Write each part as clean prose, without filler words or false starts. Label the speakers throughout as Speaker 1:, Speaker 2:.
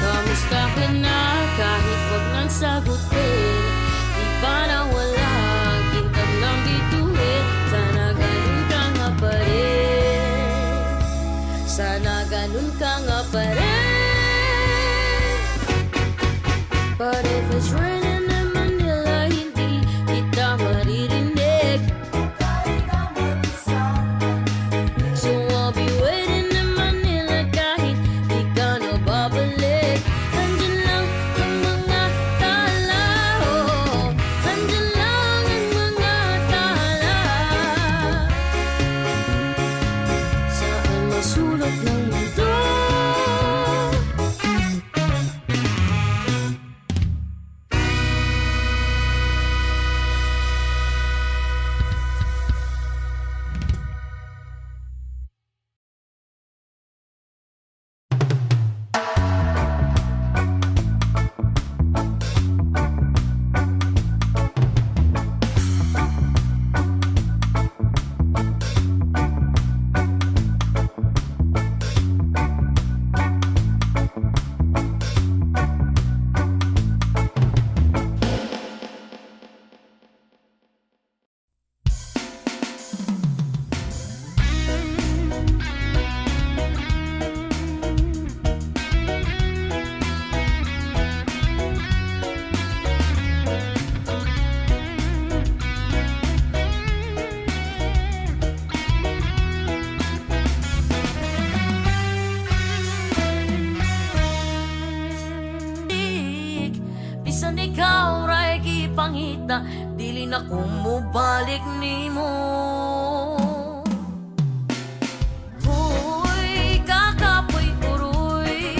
Speaker 1: Kamusta ka na kahit wag nang sagutin? Di ba nawala, gintag lang bituin? Sana ganun ka nga pa rin. Sana ganun ka nga pa rin. But if it's raining in Manila, hindi kita maririnig. So I'll be waiting in Manila kahit di ka na babalik. Andyan lang ang mga tala, oh. Andyan lang ang mga tala. Saan masulot ng mundo? Bisan ikaw ray gipangita, dili na ko mobalik nimo. Hoy, kakapoy uroy,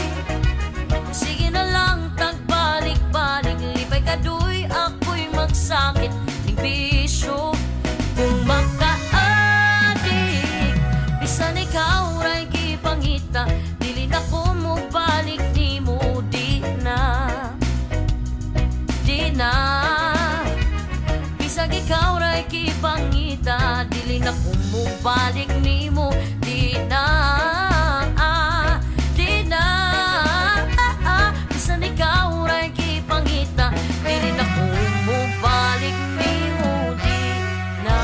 Speaker 1: sige na lang tagbalik-balik. Lipay kaduy, ako'y magsakit ning bisyo. Kung makaadik, bisan ikaw ray gipangita, dili na ko mobalik nimo. Di na bisag ikaw ray kipangita, dili na kumubalik nimo. Di na bisan ikaw ray kipangita, dili na kumubalik nimo. Di na.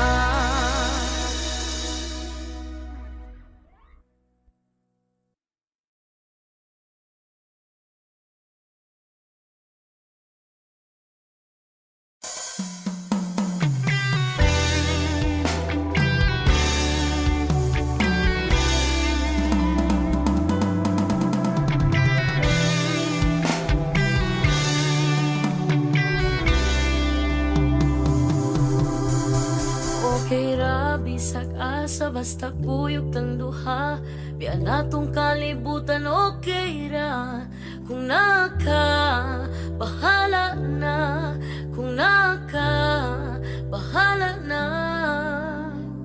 Speaker 1: Okay ra, bisag asa, basta kuyog tang duha. Biya natong kalibutan, okay ra. Kung naka, bahala na. Kung naka, bahala na.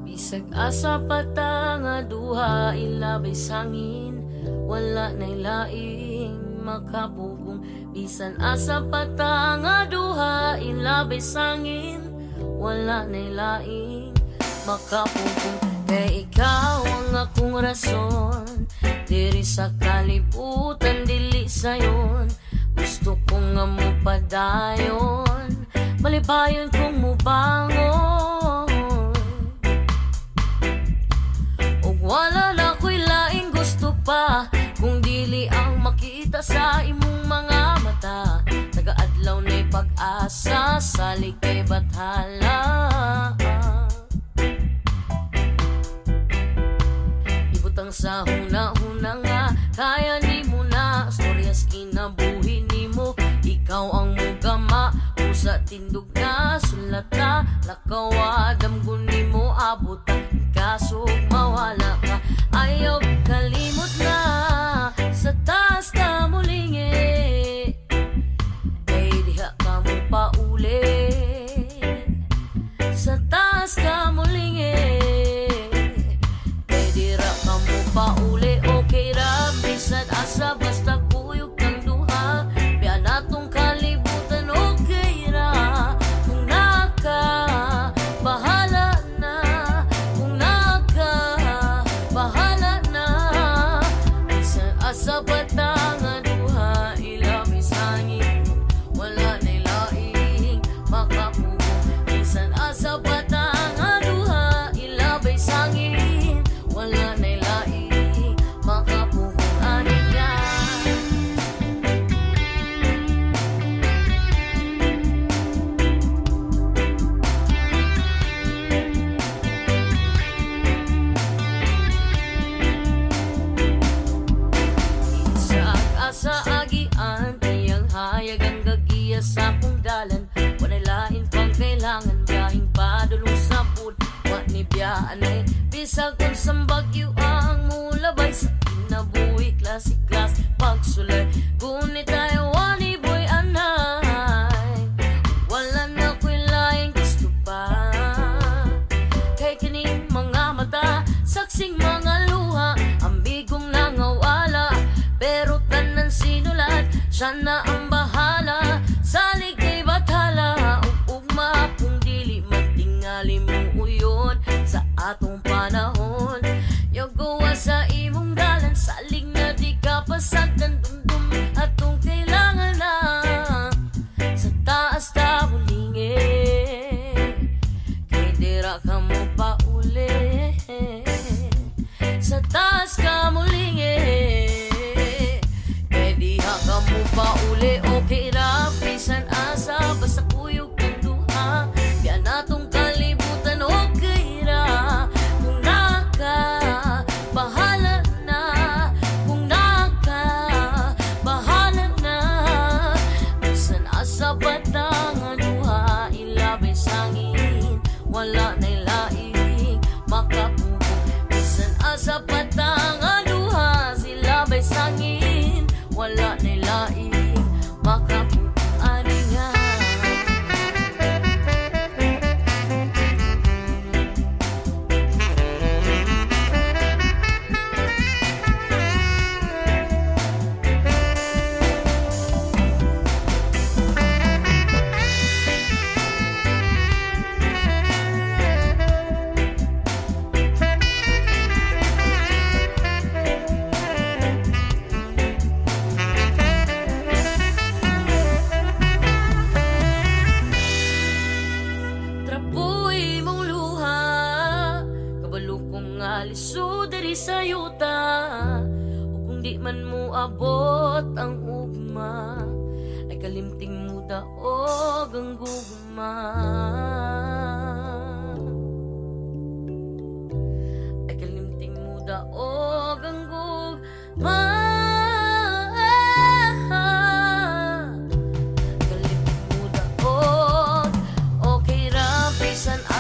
Speaker 1: Bisag asa pata nga duha, ilabay sangin. Wala na'y laing makapugong. Bisan asa pata nga duha, ilabay sangin. Wala na'y laing makapugong. Kay ikaw ang akong rason, diri sa kalibutan, dili sayon. Gusto ko nga mo padayon, malipayon kong mubangon. Og wala na ko'y laing gusto pa, kung dili ang makita sa imong mga mata. Nagaadlaw na'y pag-asa, salig kay bathala. Ibutang sa huna-huna nga, kaya ni mo na storyas kinabuhi ni mo. Ikaw ang mugama, usa tindog na sulata. Lakawa, damgun ni mo abutan, kaso mawala ka. Ayaw kalimot na, sa taas ka mulingi. Kay diha ka mo pauli, sa asa batang aduha ilabay sangin wala nay laing makapugong aniya. Isag asa agian tiyang hayag ang gagiya sa pungdalan walay lain pang kailangan biyahing padulong sa pud wa ni biyaan ay bisag unsang bagyo ang mulabay sa kinabuhi klase pagsulay gunit tayo wani boy anay wala na ko'y laing gusto pa kay kining mga mata saksing mga luha ambigong nangawala pero tanan sinulat siya na ang bahala salig kay bathala ugma kung dili matingali mo uyon sa atong panahon yogowa sa imong dalan salig na di ka pasagdan dumdum atong kailangan na sa taas ta mulingi kay dira ka mo pa uli sa taas ka mulingi kay diha ka mo pa uli okay ra bisan asa basta kuyog kang duha kaya natong kalibutan okay ra kung naka bahala na kung naka bahala na bisan asa batang aduha ilabay sangin wala nay laing makapugong bisan asa batang aduha silabay sangin wala nay laing makapugong aninga. Trapoy mong luha kabalo kong aliso diri sa yuta o kung di man mo abot ang ugma ay kalimting mo daog ang gugma ay kalimting mo daog ang gugma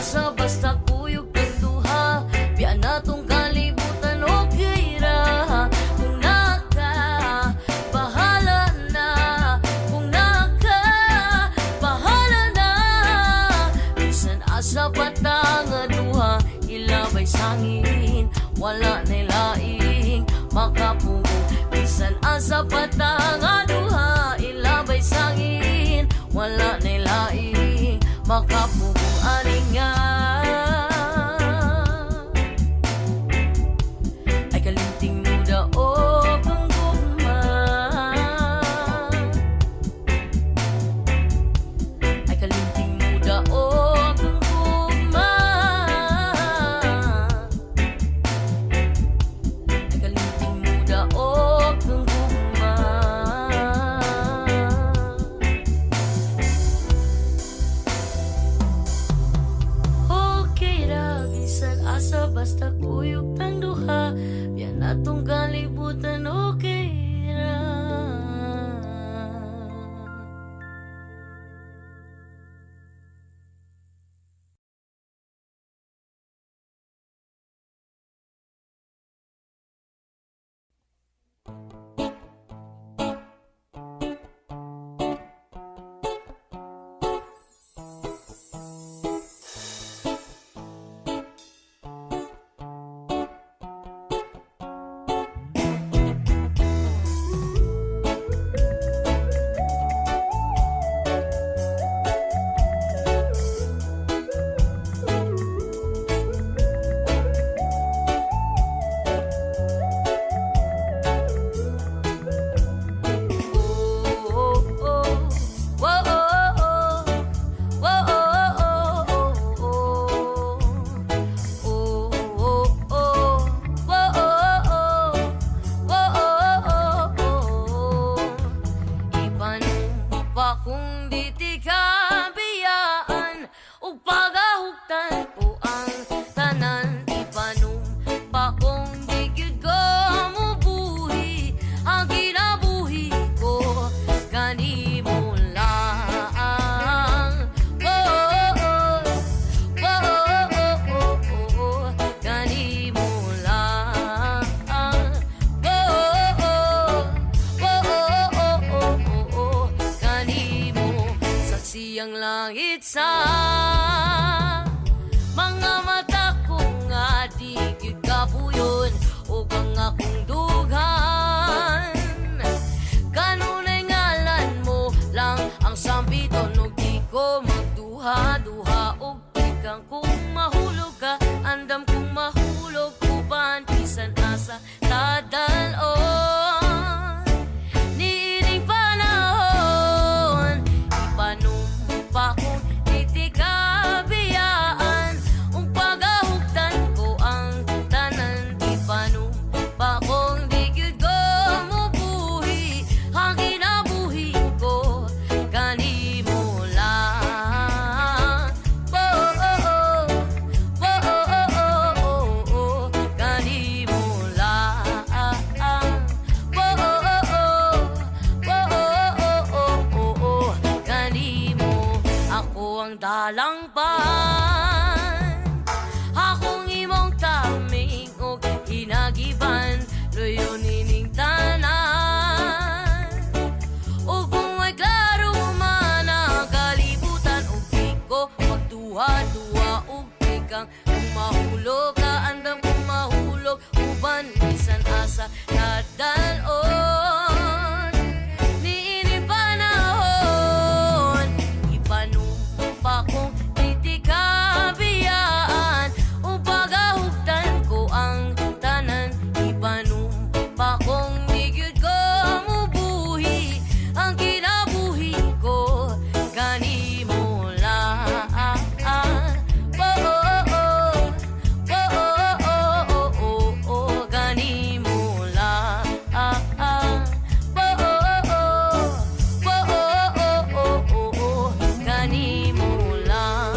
Speaker 1: asa basta kuyog kang duha biya natong kalibutan okay ra kung naka bahala na kung naka bahala na bisan asa batang duha ilabay sangin wala nay laing makapugong bisan asa batang duha ilabay sangin wala nay laing makapugong aninga ay kalimting mo daog ang gugma ay kalimting mo daog ang gugma ay kalimting mo daog ang gugma. Asa basta kuyog tang duha yan atong kalibutan okay ra. andam kong mahulog ka, andam kong mahulog uban bisan asa tadalon. Niining panahon, ipanumpa kong titikabiyaan, ung pagahugtan ko ang tanan, ipanumpa kong di gyud ko mubuhi, ang kinabuhi ko kanimo lang. Oh, oh, oh. Oh, oh, oh, oh, oh. Kanimo lang. Oh, oh, oh, oh. Oh, oh, oh, oh, oh. Kanimo ako ang dalangpan, akong imong taming og hinagiban, loyo nining tanan. O kung may klaro man ang kalibutan, o di ko magduha-duha o ikang kung mahulog ka, andam kung mahulog uban bisan asa kadalon. Niini panahon, ipanumpa kong titikabiyaan, o pagahugtan ko ang tanan, ipanumpa kong di gyud ko mubuhi, ang kinabuhi ko kanimo lang. Oh, oh, oh. Oh, oh, oh, oh, oh, oh. Kanimo lang. Oh, oh, oh. Oh, oh, oh, oh, oh. Kanimo lang.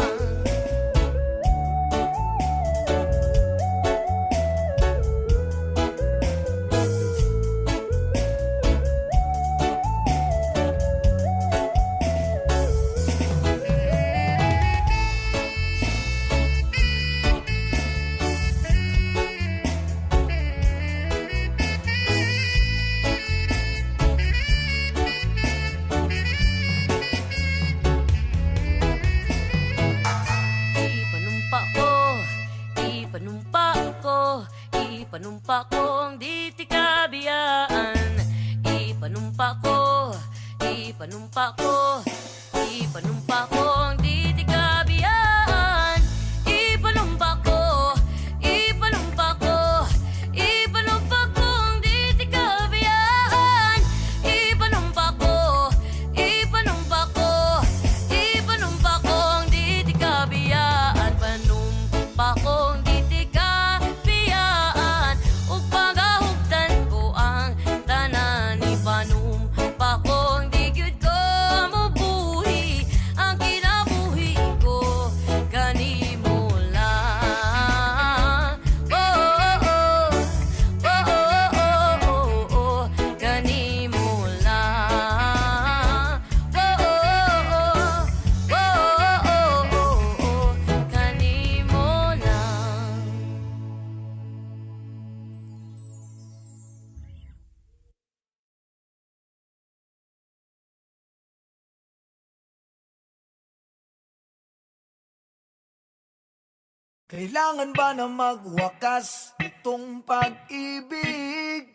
Speaker 1: Ipanumpa ko, ipanumpa ko, ipanumpa kong di tikabiyaan. Ipanumpa ko, ipanumpa ko, ipanumpa kong di tikabiyaan. Ipanumpa ko, ipanumpa ko, ipanumpa kong di tikabiyaan. Ipanumpa ko, ipanumpa ko, ipanumpa kong di tikabiyaan. Panumpa kong di tikabiyaan, ug pagahugtan ko ang tanan, ipanumpa kong di gyud ko mubuhi, ang kinabuhi ko kanimo lang. Oh, oh, oh. Oh, oh, oh, oh, oh. Kanimo lang. Oh, oh, oh. Oh, oh, oh, oh. Kanimo lang.
Speaker 2: Kailangan ba na magwakas itong pag-ibig?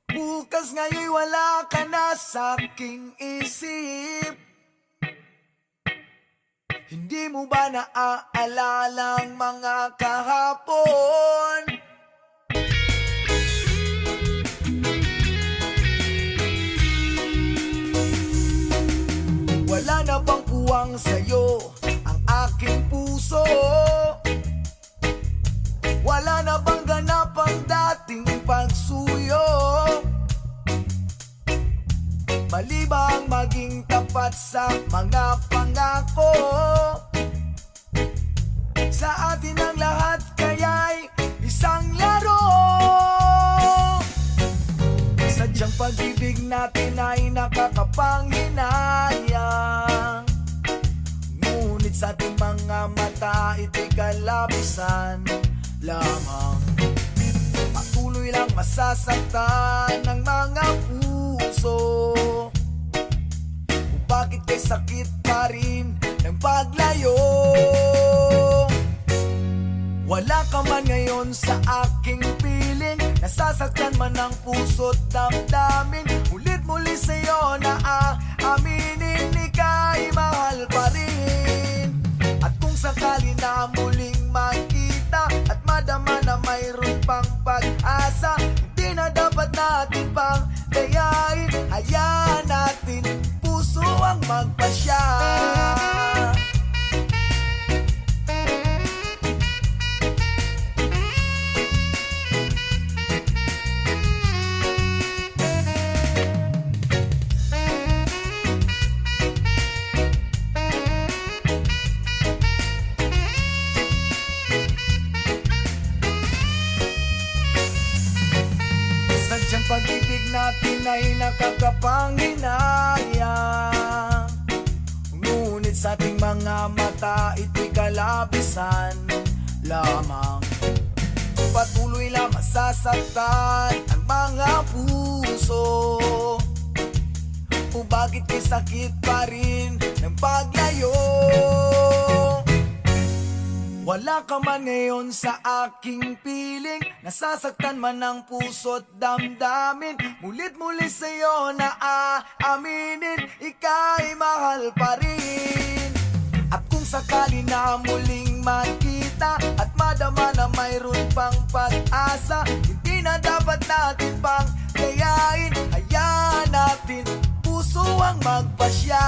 Speaker 2: Bukas nga'y wala ka na sa aking isip. Hindi mo ba naaalala ang mga kahapon? Wala na bang puwang sa'yo ang aking puso? Wala na bang ganap ang dating pagsuyo? Mali ba ang maging tapat sa mga pangako? Sa atin ang lahat kaya'y isang laro. Sadyang pag-ibig natin ay nakakapanghinayang, ngunit sa ating mga mata ito'y kalabisan lamang. Patuloy lang masasaktan ng mga puso. Kung bakit kay sakit pa rin ng paglayo? Wala ka man ngayon sa aking piling, nasasaktan man ang puso't damdamin. Ulit muli sa'yo na aaminin, ika'y mahal pa rin. At kung mayroon pang pag-asa. Hindi na dapat natin pang dayain. Hayaan natin puso ang magpasya. Sadyang pag-ibig natin ay nakakapanginayang, ngunit sa ating mga mata ito'y kalabisan lamang. Patuloy lang masasaktan ang mga puso. O bakit may sakit pa rin ng paglayo? Wala ka man ngayon sa aking piling, nasasaktan man ang puso't damdamin. Mulit-muli sa'yo na aaminin, ika'y mahal pa rin. At kung sakali na muling magkita at madama na mayroon pang pag-asa, hindi na dapat natin pang gayain. Hayaan natin puso ang magpasya.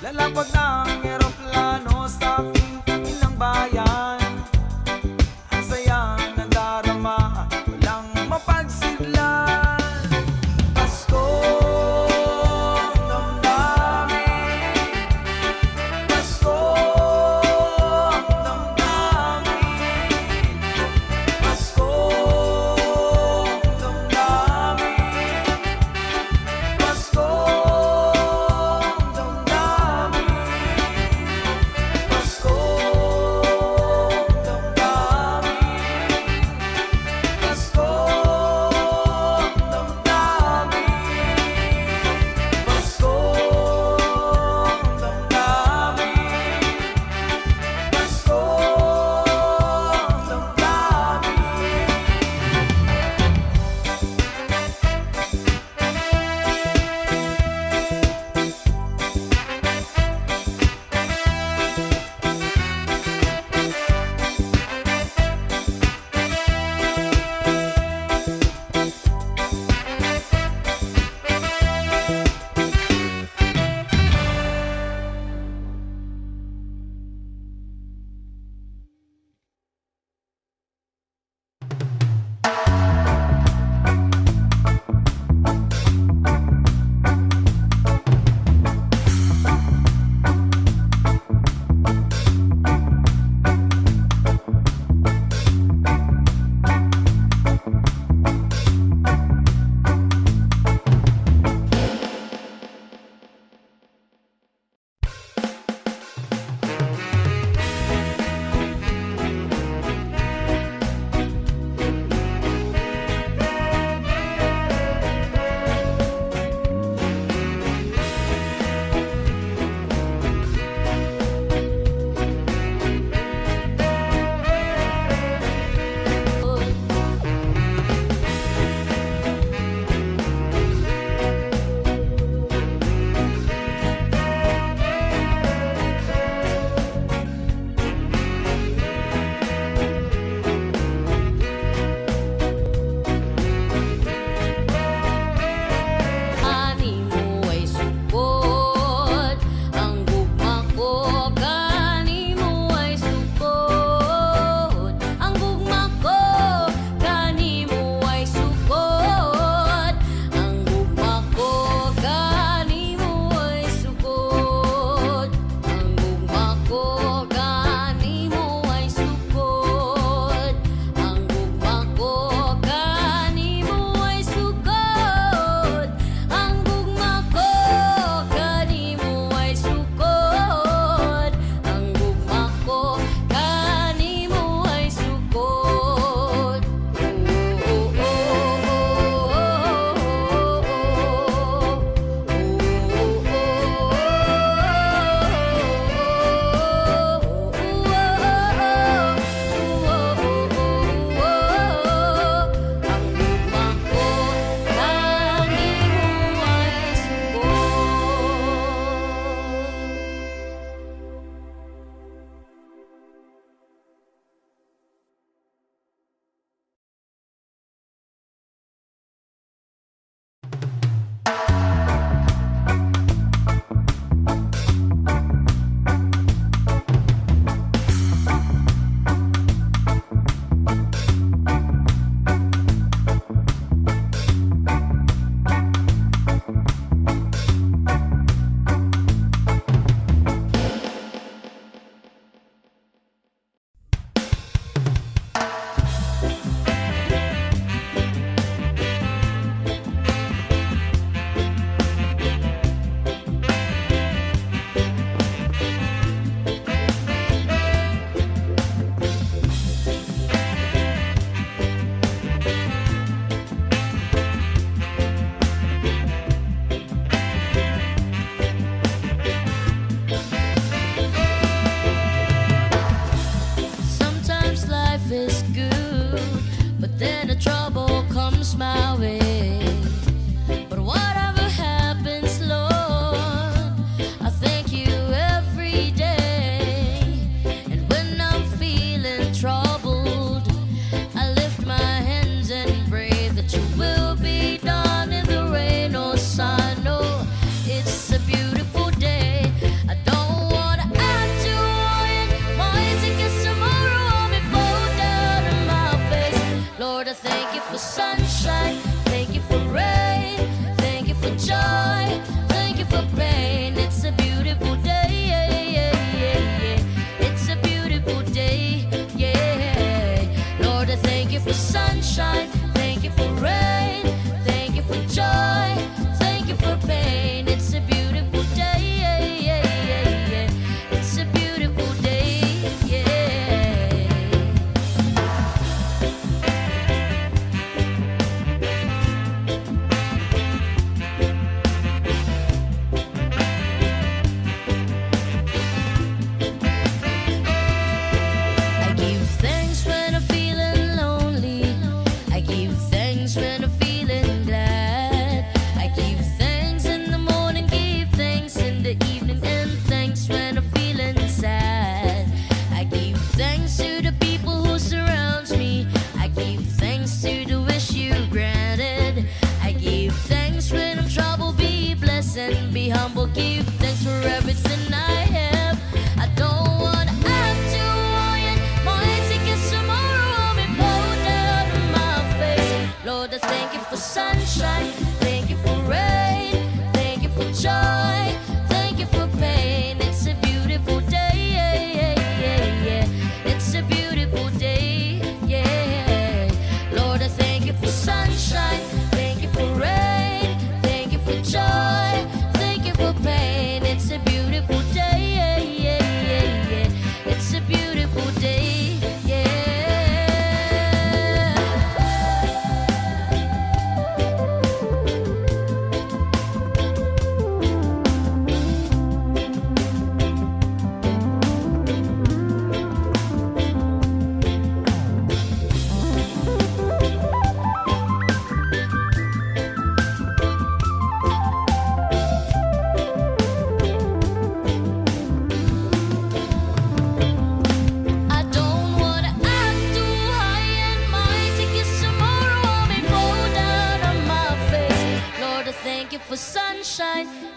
Speaker 2: Lalapag ng eroplano sa aking ilang bayan. Ang saya ng darama, walang mapagsidlan. Pasko ang damdamin, Pasko ang damdamin, Pasko ang damdamin, Pasko ang damdamin.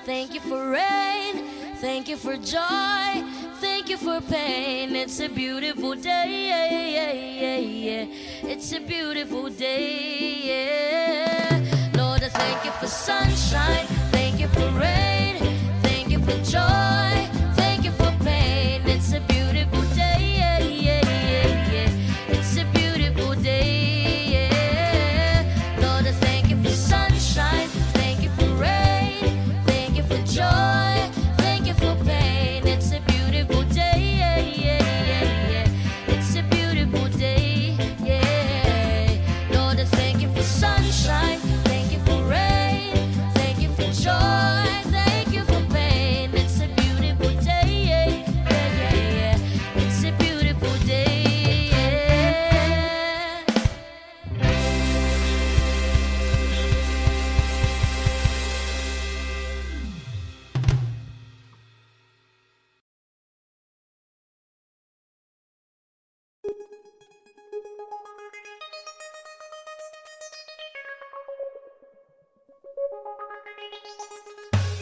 Speaker 1: thank you for rain, thank you for joy, thank you for pain. It's a beautiful day, it's a beautiful day. Lord, I thank you for sunshine, thank you for rain, thank you for joy, thank you for pain. It's a beautiful day, it's a beautiful day. Lord, I thank you for sunshine, thank you for rain, thank you for joy, thank you for pain. It's a beautiful day, it's a beautiful day. Lord, I thank you for sunshine, thank you for rain, thank you for joy, thank you for pain. It's a beautiful day, it's a beautiful day.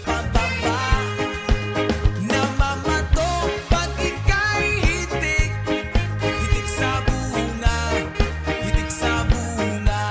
Speaker 2: Pababa, namamato pag ika'y hitik. Hitik sa bunga, hitik sa bunga.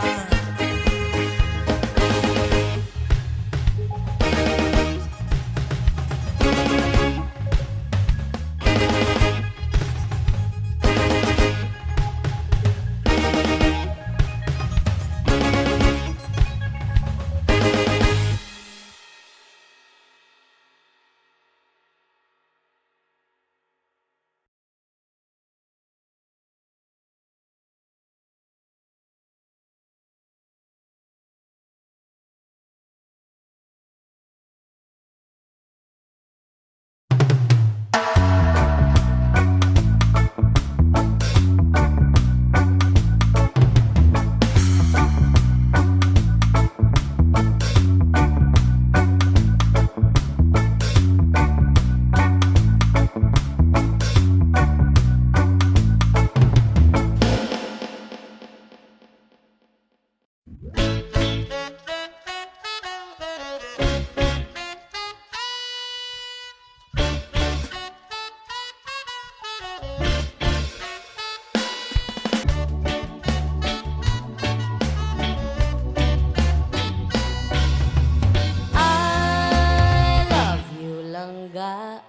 Speaker 1: I love you, langga.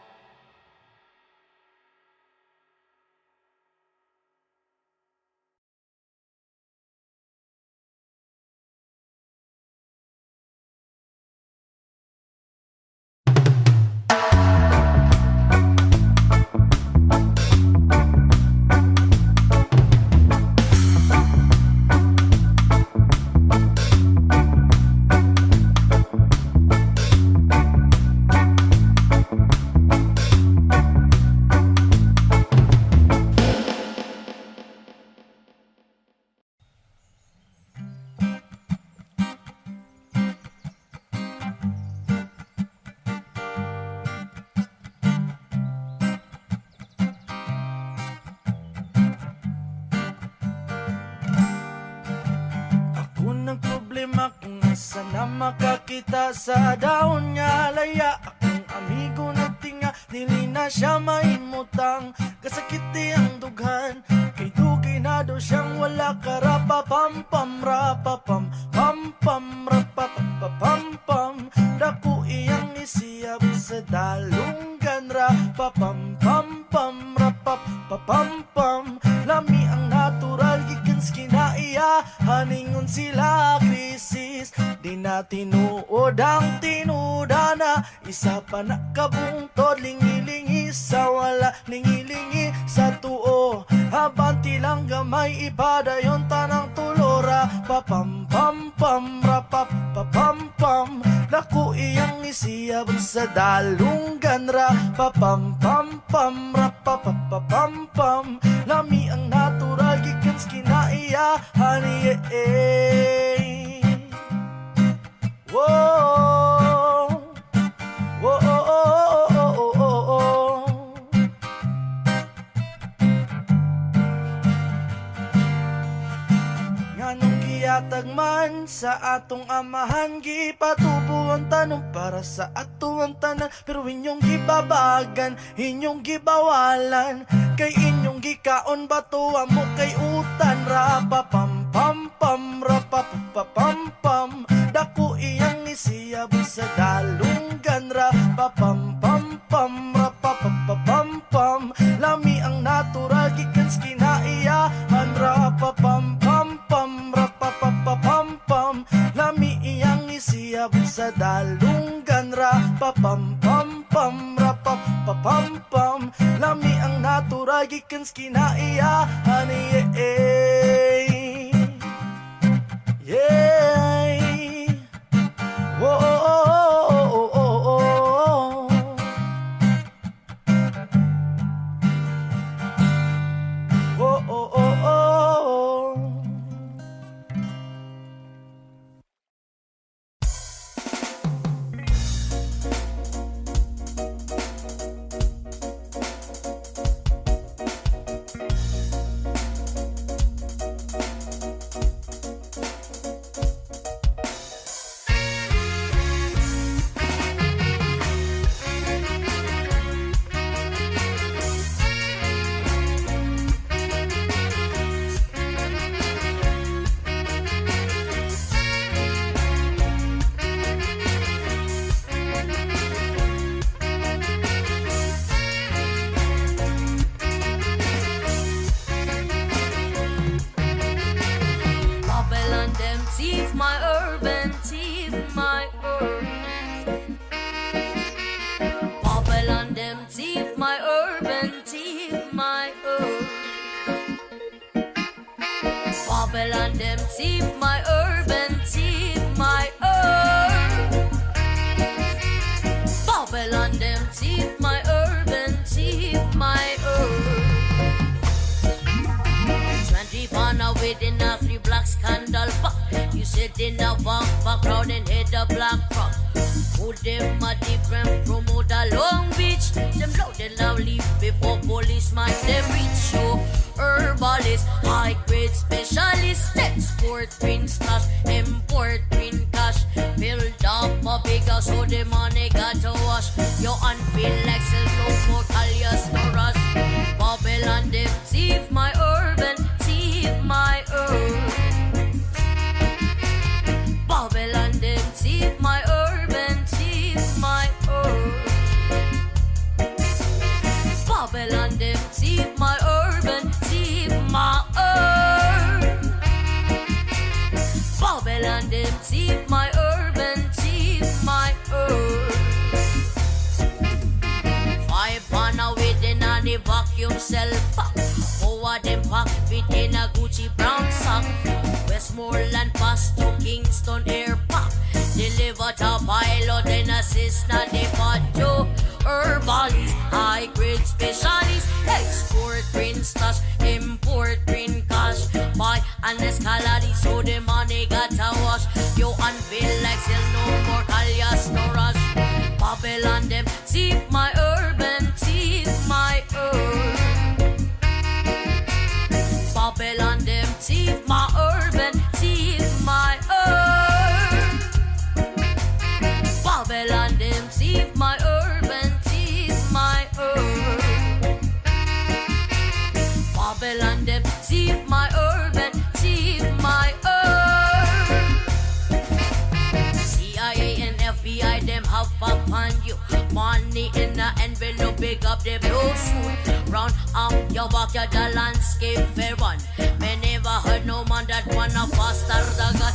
Speaker 2: Ako ng problema kung asa na makakita sa daon nga laya. Akong amigo nagtinga, dili na siya maimutang. Kasakiti ang dughan, kay dugay na daw siyang wala karapa. Pam pam rapa pam pam pam rapa pa pam pam. Dako iyang isiyap sa dalunggan ra pa pam pam pam rapa pa pam pam. Lami ang natural gikan kinaiya, haningon sila krisis. Di na tinuod ang tinudana, isa pa nakabungtod. Lingi-lingi sa wala, lingi-lingi sa tuo. Abanti lang gamay, ipadayon tanang tulora. Papam pam pam rapap papam pam. Naku iyang isiyab sa dalunggan ra. Papam pam pam rapap papam pam. Lami ang natural gikan kinaiya, honey Whoa, whoa, oh, oh, oh, oh, oh, oh. Nganong
Speaker 3: gihatag man sa atong amahan, gipatubo ang tanong para sa ato ang tanan. Pero inyong gibabagan, inyong gibawalan, kay inyong gikaon bato amo kay utan. Rapa pam pam pam, rapa pa pam pam, dako iyang isiya sa dalunggan. Rapa pam pam pam, rapa pa pam pam, lami ang natural gikan sa kinaiyahan. Rapa pam pam pam, rapa pa pam pam, lami iyang isiya sa dalunggan. Rapa pam pam pam, rapa pa pam pam, lami ang natural gikan sa kinaiyahan. Yeah, whoa, oh, oh, oh, oh. Oh, oh, oh, oh.
Speaker 1: Babylon them thief my urban, thief my urban. Babylon them thief my urban, thief my urban. Babylon them thief my urban, thief my urban. Babylon them thief my urban, thief my urban. 20 pana within a 3 black scandal pop. You sit in a background and hit the black rock. Who them a different promote a Long Beach? Them loud and now leave before policeman them reach you. Herbalist, high grade specialist, export green stash, import green cash. Build up a big house so the money got to wash. You unfeel like sell no more alias no rush. Babylon them thief my urban, thief my urban. Babylon them thief my urban, thief my urban. Babylon them thief my urban, thief my urban. Babylon them thief my urban, thief my urban. 5 pana within a vacuum cell pack. 4 them pack within a Gucci brown sack. Westmoreland pass to Kingston Air Park. Deliver to pilot and assist na de pacho. Herbalist, high grade specialist, export green stash, import green cash. Buy and escalade so the money got to wash. You unveil like sell no more alias no rush. Babylon them thief my urban, thief my urban. Babylon them thief my urban, thief my urban. Babylon them thief my urban, thief my urban. Babylon them thief my urban, thief my urban. CIA and FBI them have up on you. Money in the envelope, big up the blue suit. Round up your backyard, the landscape fair one. Me never heard no man that wanna faster the god.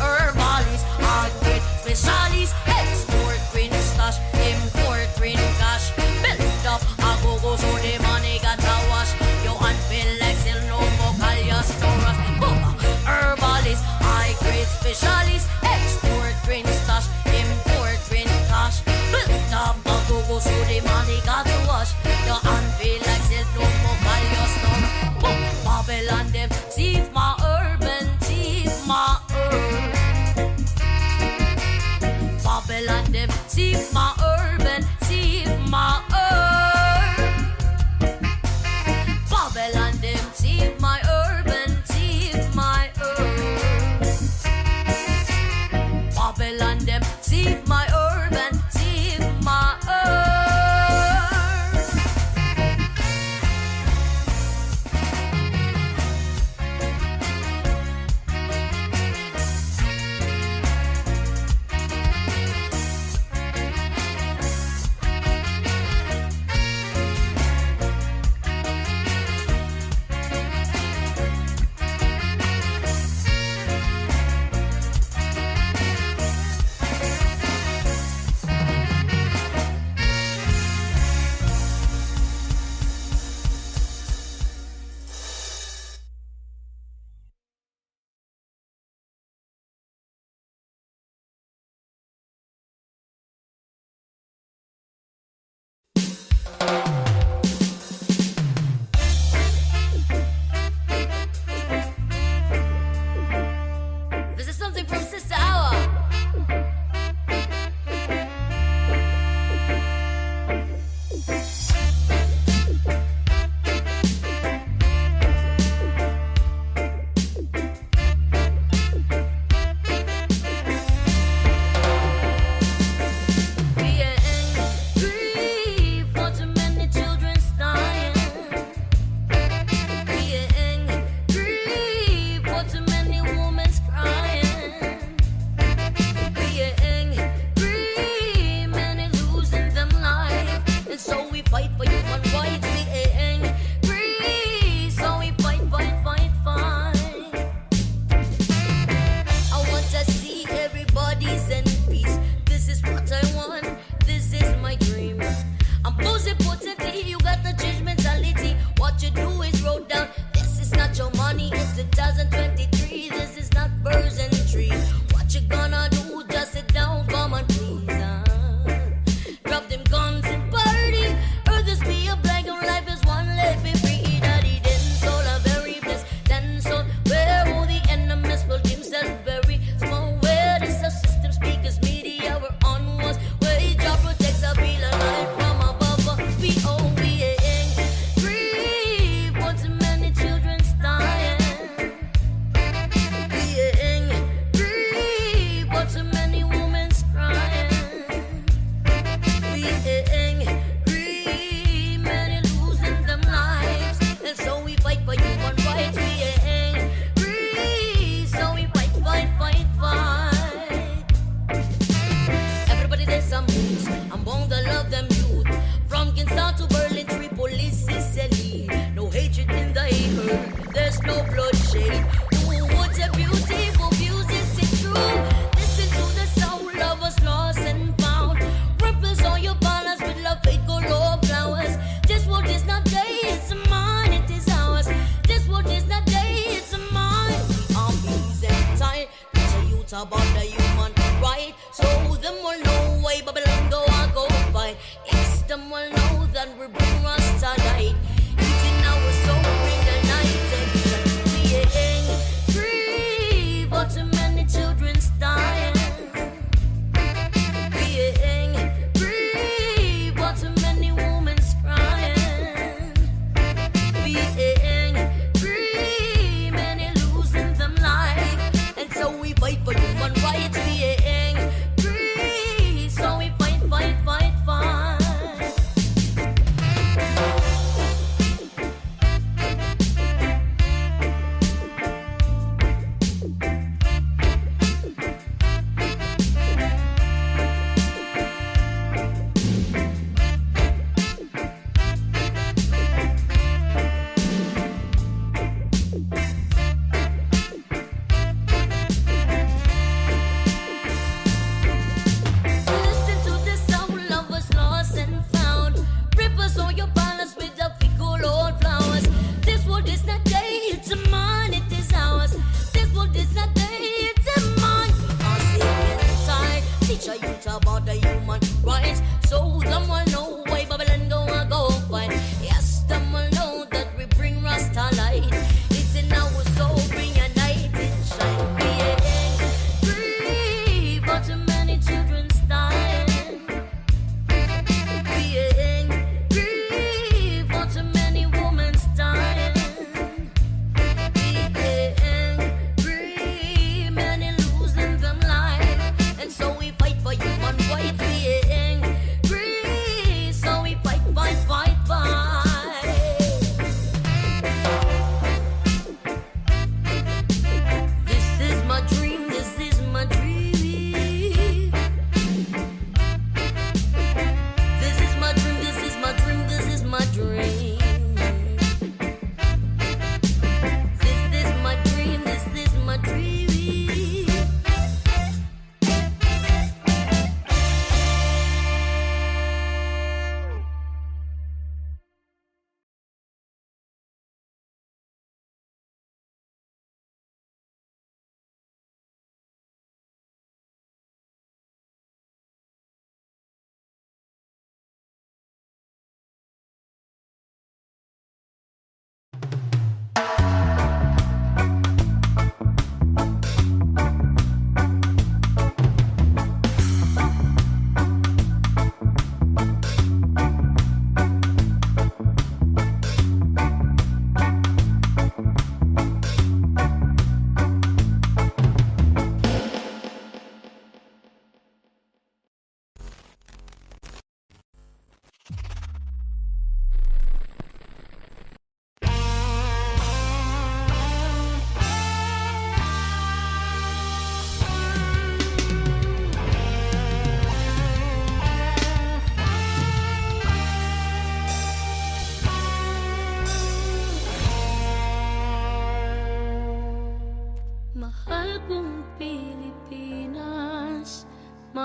Speaker 1: Herbalist, hard grade specialist, export green stash, import green cash. Build up a go-go so the money got to wash. You unfeel like sell no more alias no rush. Herbalist, high grade specialist, export green stash, import green cash. Build up a go-go so the money got to wash. You unfeel like sell no more alias no rush. Babylon them thief my urban, thief my urban. why it's being free. So we fight, fight, fight, fight. I want to see everybody's in peace. This is what I want, this is my dream. And most importantly, you got to change mentality. What you do is wrote down. This is not your money, it's 2023. This is not birds and trees. What you gonna do? Just sit down, come on, please. Drop them guns and party. Or this be a black and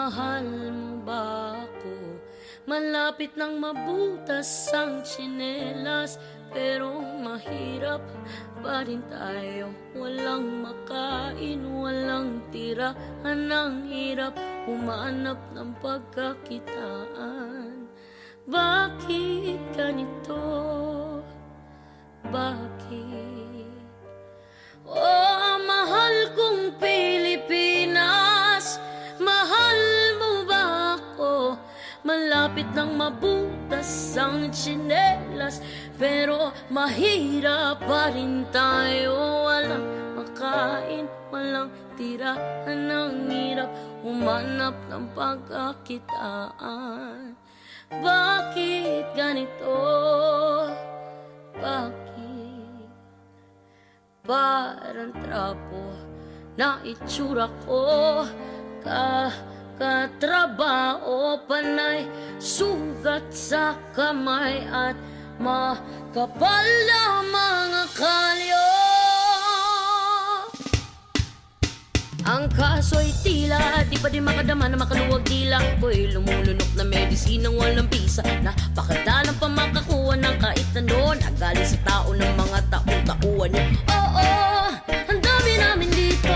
Speaker 1: mahal mo ba ako? Malapit nang mabutas ang tsinelas, pero mahirap pa rin tayo. Walang makain, walang tirahan, ang hirap humanap ng pagkakitaan. Bakit ganito? Bakit? Oh, mahal kong Pilipinas, mahal mo ba ako? Malapit nang mabutas ang tsinelas, pero mahirap pa rin tayo. Walang makain, walang tirahan, ang hirap humanap ng pagkakitaan. Bakit ganito? Bakit? Parang trapo na itsura ko, katrabaho, panay sugat sa kamay at makapal na mga kalyo. Ang kaso'y tila di pa din makadama na makaluwag dila ko'y lumulunok na medisinang walang bisa. Napakadalang pa makakuha ng kahit ano na galing sa tao ng mga taong-tauan niyo. Oo, ang dami namin dito,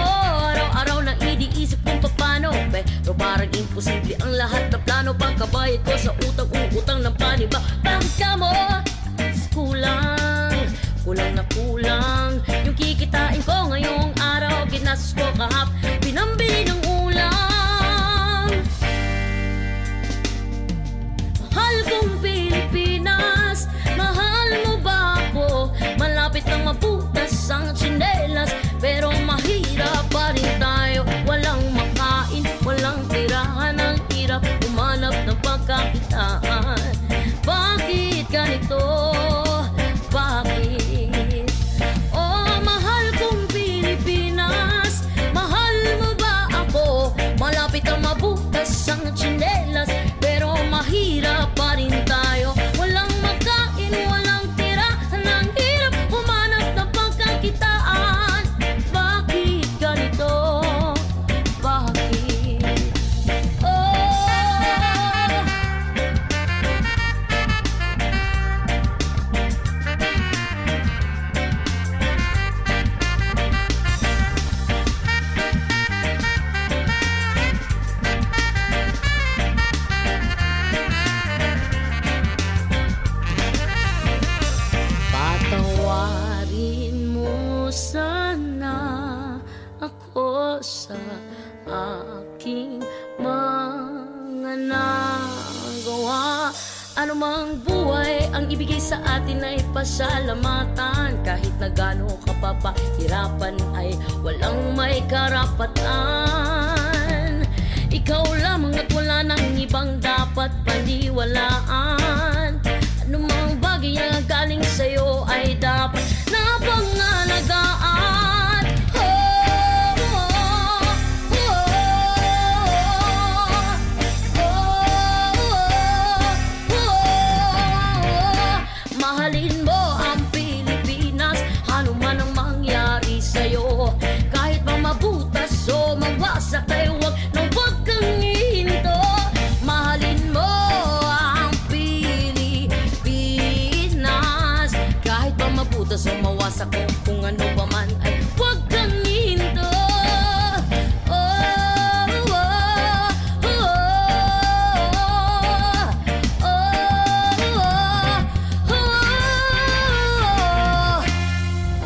Speaker 1: araw-araw na iniisip kung paano, pero parang imposible ang lahat na plano. Pagkabayad ko sa utang ng paniba, bakit ka mo? Kulang na kulang yung kikitain ko ngayong araw. Ginastos ko kahap, pinambili ng ulam. Mahal kong Pilipinas, mahal mo ba ako? Malapit nang mabutas ang tsinelas, pero mahirap pa rin tayo. Walang makain, walang tirahan, ang hirap humanap ng pagkakitaan. Bakit ganito? Bakit? Oh, mahal kong Pilipinas, mahal mo ba ako? Malapit ang mabutas ang tsinelas, pero mahirap pa rin tayo. Walang makain, walang tirahan, ang hirap humanap ng pagkakitaan. Bakit ganito? Bakit? Oh, patawarin mo sana ako sa aking mga nagawa. Ano mang buhay ang ibigay sa atin ay pasalamatan. Kahit na gaano ka papahirapan ay walang may karapatan. Ikaw lamang at wala nang ibang dapat paniwalaan. Anumang bagay na galing sa'yo ay dapat na pangalagaan. Oh, oh, oh, oh. Mahalin mo ang Pilipinas, ano man ang mangyari sa'yo. Kahit pa mabutas o mawasak ay huwag kang hihinto. Mahalin mo ang Pilipinas, kahit pa mabutas o mawasak o kung ano pa man ay huwag kang hihinto. Oh, oh, oh, oh, oh, oh.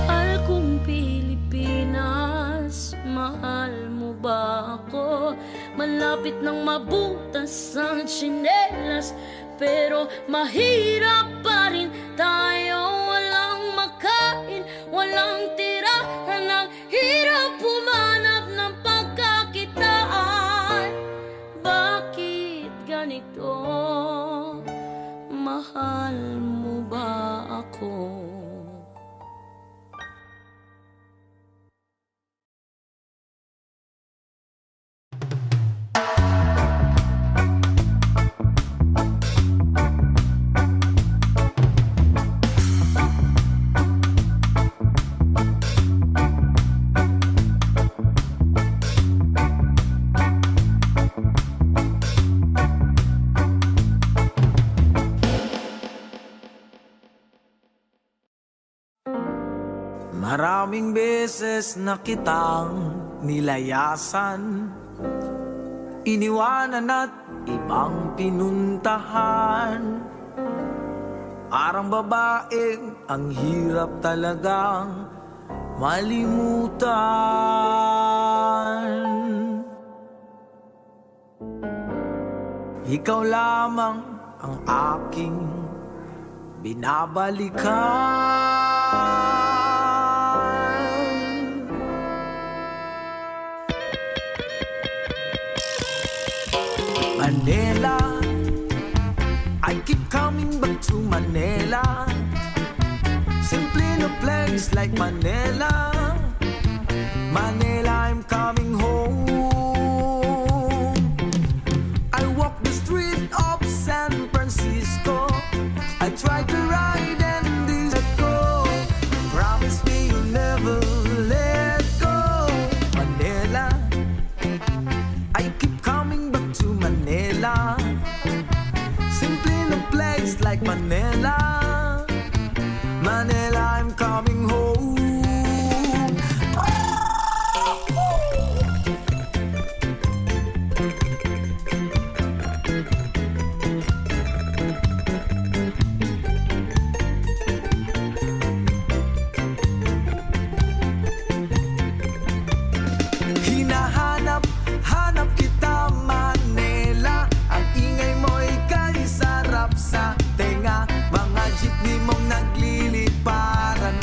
Speaker 1: Mahal kong Pilipinas, mahal mo ba ako? Malapit nang mabutas ang tsinelas, pero mahirap pa rin tayo. Walang makain, walang tirahan, ang hirap humanap ng pagkakitaan. Bakit ganito? Mahal mo ba ako?
Speaker 2: Maraming beses na kitang nilayasan, iniwanan at ibang pinuntahan. Parang babaeng ang hirap talagang malimutan. Ikaw lamang ang aking binabalikan. Manila, I keep coming back to Manila. Simply no place like Manila. Manila, I'm coming home. I walk the street of San Francisco. I try to ride and disco. Promise me you'll never let go. Manila, I keep coming back to Manila. Simply no place like Manila. Manila, I'm coming home. Hinahanap kita Manila. Ang ingay mo'y kaisarap sa tenga. Mga jeepney mong nagliliparan,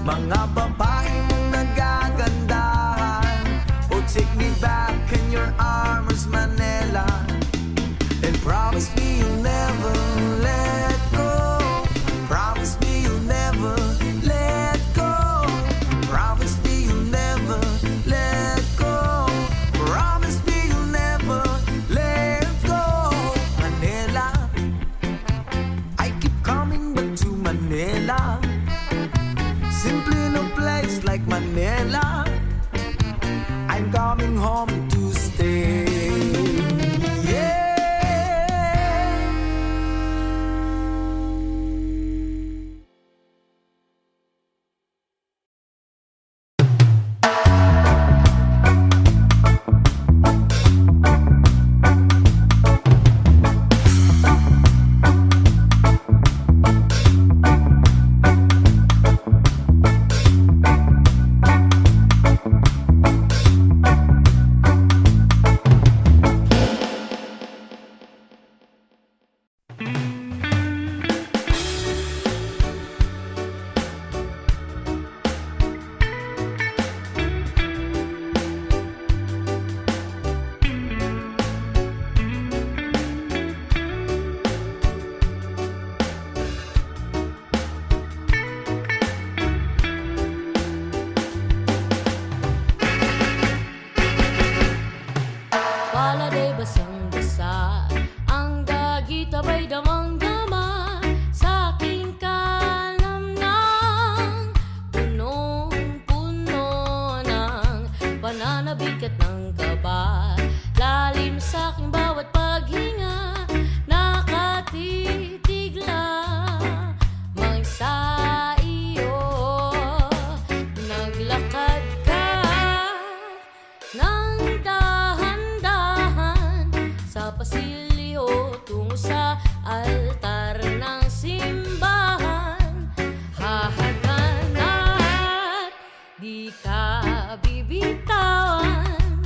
Speaker 2: mga babae mong nagagandahan. Oh, take me back in your arms, Manila, and promise me you'll never let go. Promise me you'll never let go. Promise me you'll never let go. Promise me you'll never let go. Manila, I keep coming back to Manila. Simply no place like Manila. I'm coming home to stay. Yeah.
Speaker 1: Pala'y basang-basa, ang dagit aba'y damang-dama sa aking kalamnang. Punong-puno ng pananabik at ng kaba, lalim sa aking bawat paghinga, nakatitigla mag-isa iyo. Naglakad ka ng sa pasilyo tungo sa altar ng simbahan. Hahatagan at di ka bibitawan.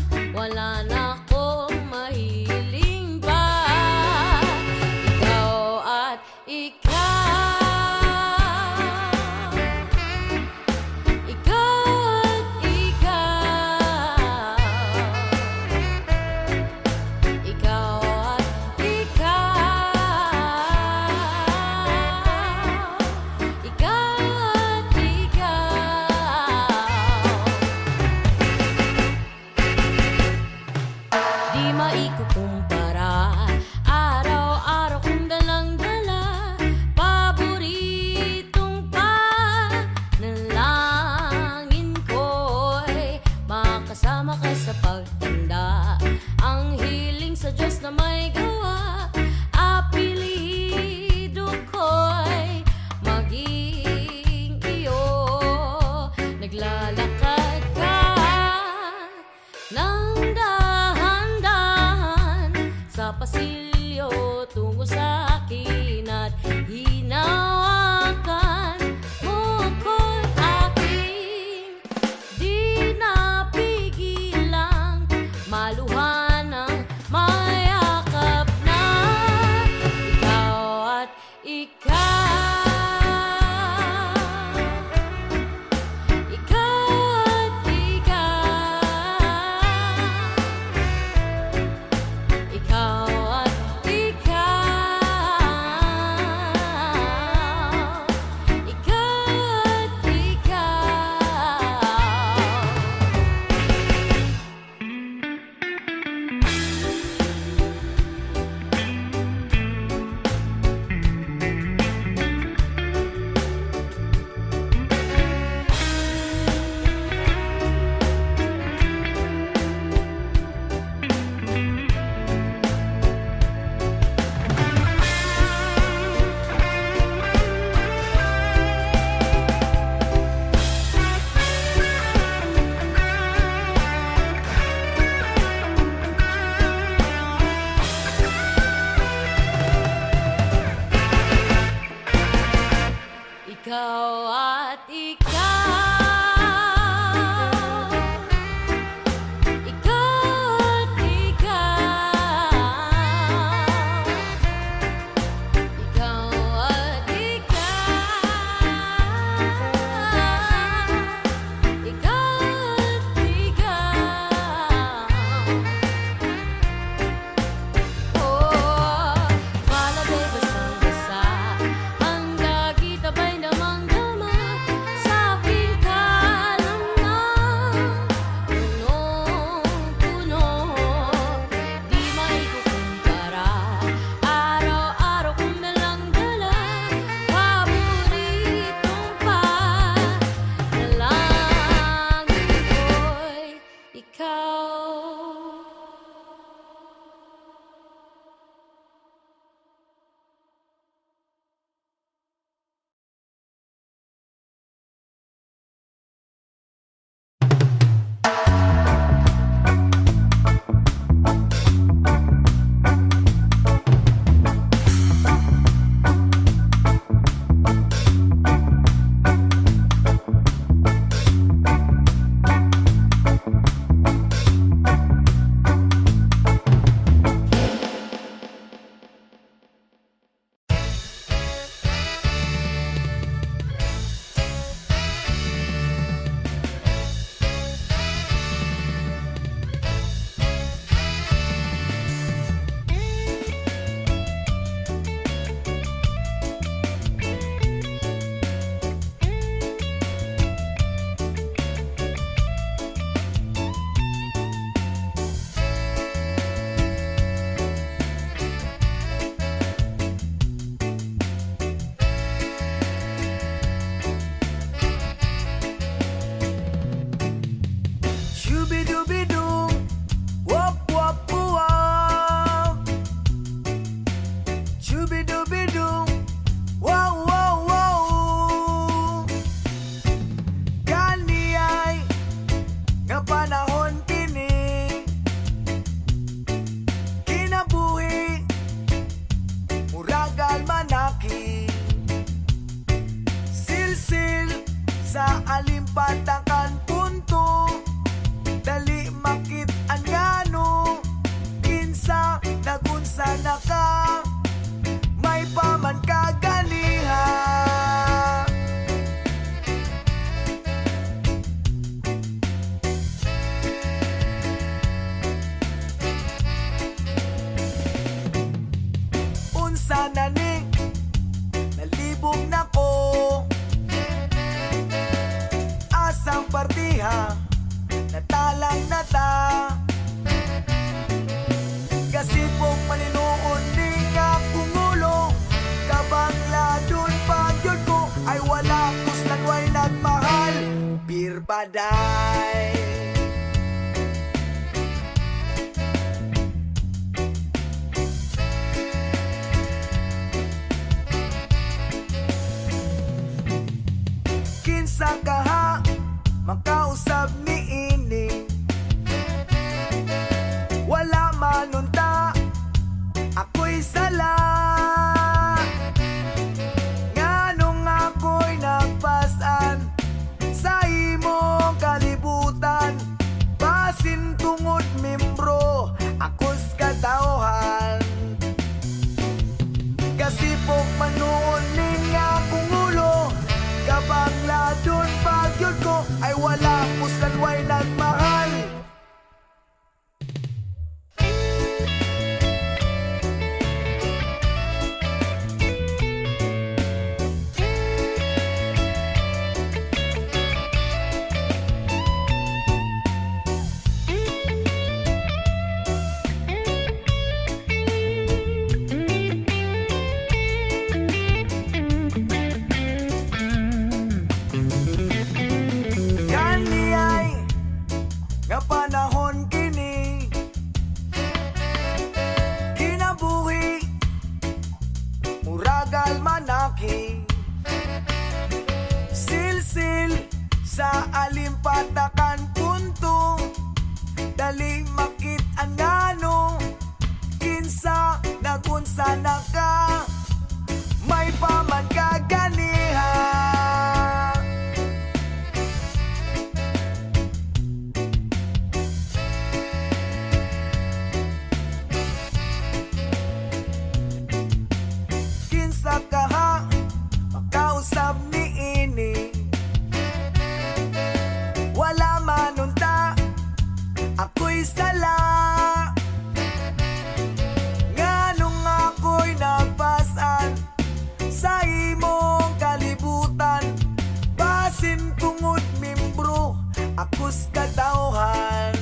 Speaker 1: ikaw at ikaw. Sa alimpatakan punto, dali makit anyano, kinsa nagunsa na ka, may paman kaganiha. Unsa na ni nalibog na ko, asang partiha natalang nata, gasipong maninuon ni nga kungulo, kabangladon pagyod ko ay wala kuslan way nagmahal, birbaday. Kinsa kaha makausap ni ini, wala manunta, ako'y sala. Nganong ako'y nagpasan sa imong kalibutan, basin tungod membro, ako's katauhan. Gasipok manuon ni nga kungulo, kabangladon pagyod ko ay wala kuslan way nagmahal. Nga panahon kini, kinabuhi muragal manaki, silsil sa alimpatakan punto, dali makit angano, kinsa nagunsa na ka, may paman kaganiha.
Speaker 2: basin tungod mimbro akus katawhan.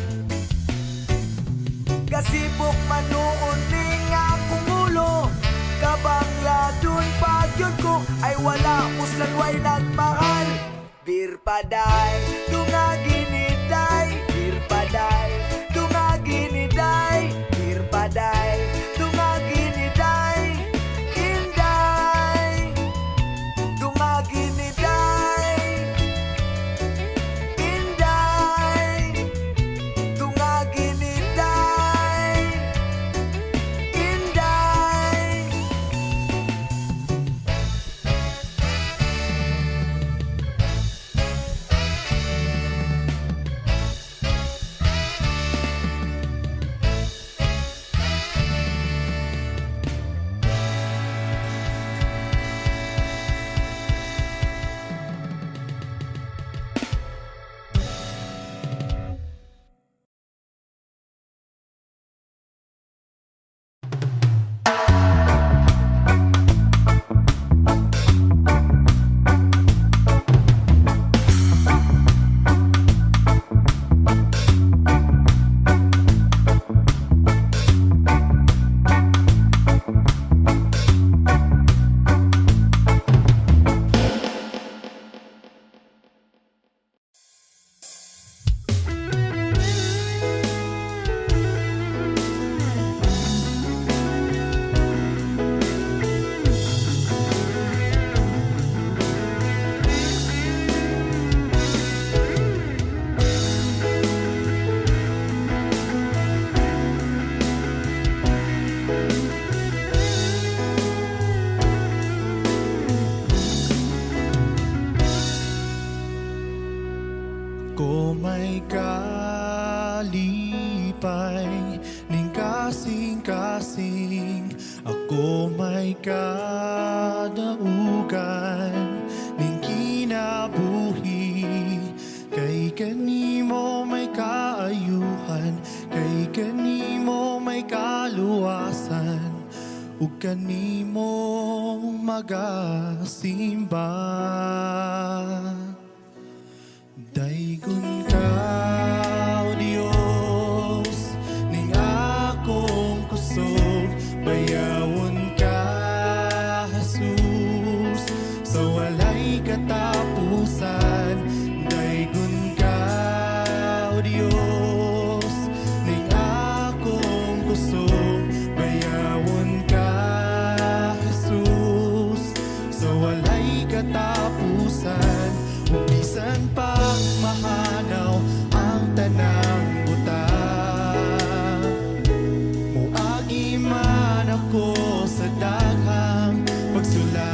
Speaker 2: Kasibok manuon ning akong ulo, kabangladon pagyod ko ay wala muslan way nagmahal. Bir paday, tungaginiday, bir paday, tungaginiday, bir paday, tungaginiday, inday, tungaginiday, inday, tungaginiday, inday.
Speaker 3: Ko may kalipay ning kasing-kasing, ako may kadaugan ning kinabuhi. Kay kanimo may kaayuhan, kay kanimo may kaluwasan, ug kanimo magasimba. Daygon ka, O Dios, ning akong kusog, bayawon ka, Jesus, sa walay katapusan. Daygon ka, O Dios, ning akong kusog, bayawon ka, Jesus, sa walay katapusan. Kung bisan pang mahanaw ang tanang butang, muagi man ako sa daghang pagsulay.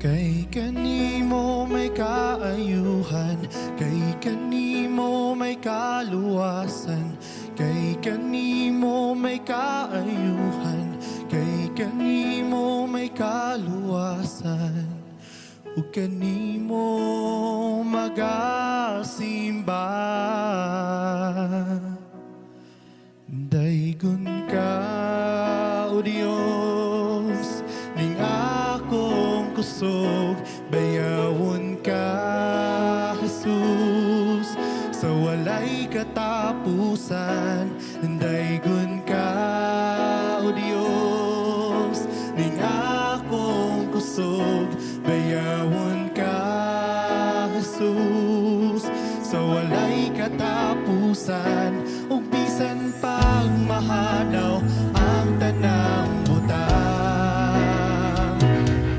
Speaker 4: Kay kanimo may kaayuhan, kay kanimo may kaluwasan, kay kanimo may kaayuhan, kay kanimo may kaluwasan, ug kanimo magasimba. Daygon ka, o Dios, ning akong kusog, bayawon ka, Jesus, sa walay katapusan. Daygon ka, o Dios, ning akong kusog, bayawon ka, Jesus, sa walay katapusan. Ug bisan pag mahanaw ang tanang butang,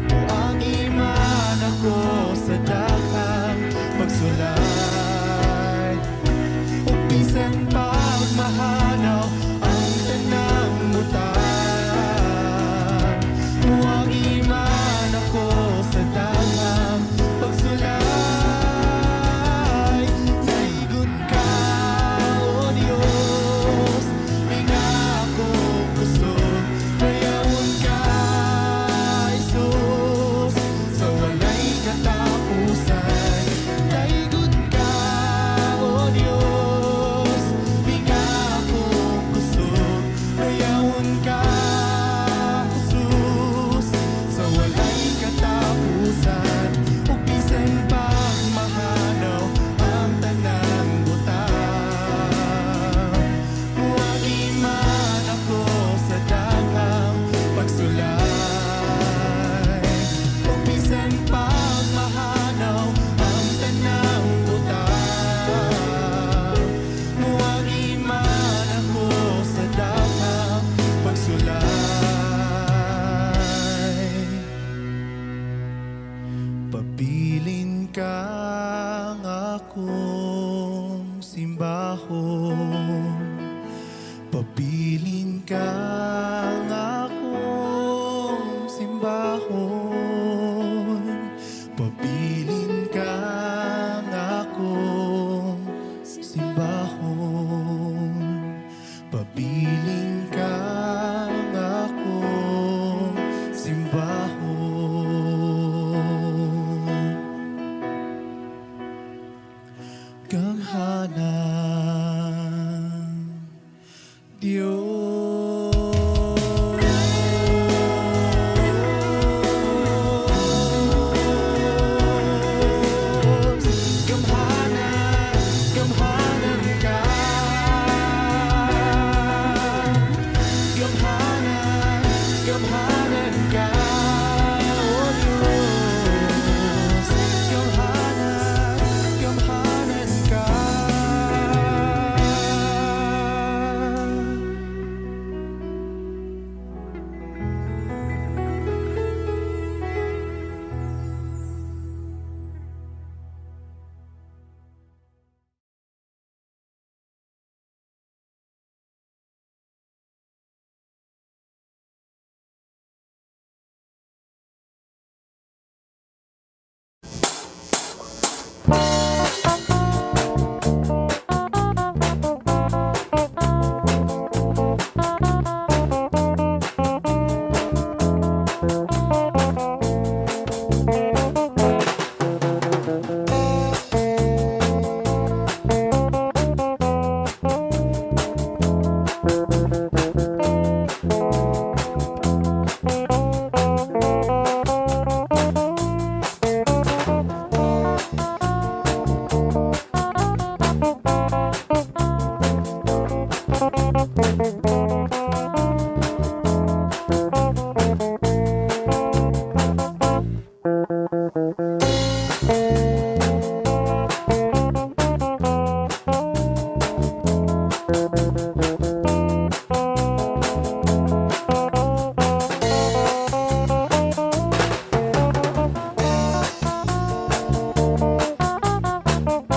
Speaker 4: o ang iman ako sa daghang pagsulay. Ug bisan pag mahanaw ang tanang butang, o ang iman ako sa daghang pagsulay. Daygon ka, o Dios, ing akong kusog, bayawon ka, Jesus, sa walay katapusan. Daygon ka, o Dios, ing akong kusog, bayawon ka, Jesus, sa walay katapusan. Ug bisan pag mahanaw ang tanang butang, huwag iman ako sa daghang pagsulay. Ug bisan pag mahanaw ang tanang butang, huwag iman ako sa daghang pagsulay. Pabilin kang akong simbahon, pabilin kang akong simbahon, pabilin kang akong simbahon, pabilin kang akong simbahon. Ganghanan Diyos, gamhanan, gamhanan ka, gamhanan, gamhanan ka, o Diyos, gamhanan, gamhanan ka.